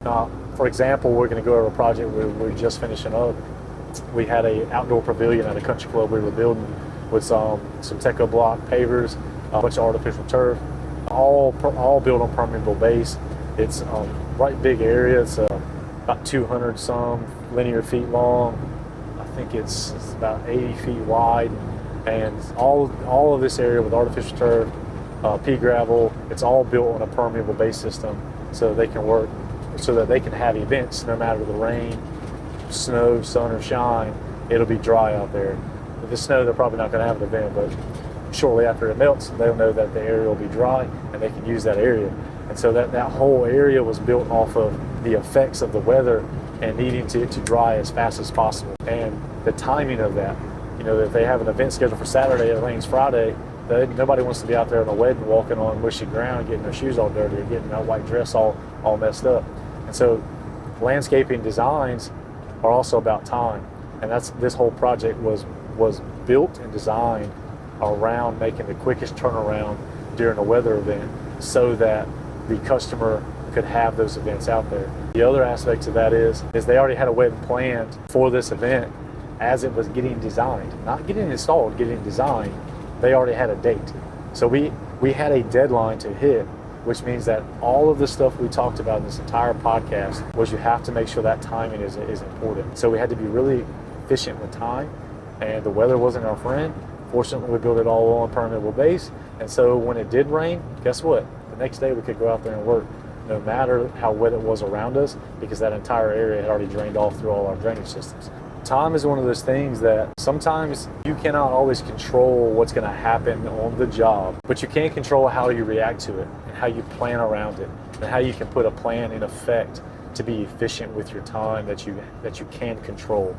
For example, we're going to go over a project we're just finishing up. We had a outdoor pavilion at a country club we were building with some Teco block pavers, a bunch of artificial turf, all built on permeable base. It's right big area. It's about 200 some linear feet long. I think it's about 80 feet wide, and all of this area with artificial turf, pea gravel. It's all built on a permeable base system, so they can work, so that they can have events no matter the rain, snow, sun, or shine. It'll be dry out there. With the snow, they're probably not going to have an event, but shortly after it melts, they'll know that the area will be dry and they can use that area. And so that whole area was built off of the effects of the weather and needing to dry as fast as possible. And the timing of that, if they have an event scheduled for Saturday, it rains Friday, nobody wants to be out there on a wedding walking on mushy ground, getting their shoes all dirty or getting that white dress all messed up. And so landscaping designs are also about time. And this whole project was built and designed around making the quickest turnaround during a weather event so that the customer could have those events out there. The other aspect of that is they already had a wedding planned for this event as it was getting designed, not getting installed, getting designed. They already had a date. So we had a deadline to hit, which means that all of the stuff we talked about in this entire podcast was you have to make sure that timing is important. So we had to be really efficient with time, and the weather wasn't our friend. Fortunately, we built it all on permeable base, and so when it did rain, guess what? The next day we could go out there and work no matter how wet it was around us, because that entire area had already drained off through all our drainage systems. Time is one of those things that sometimes you cannot always control what's going to happen on the job, but you can control how you react to it and how you plan around it and how you can put a plan in effect to be efficient with your time that you can control.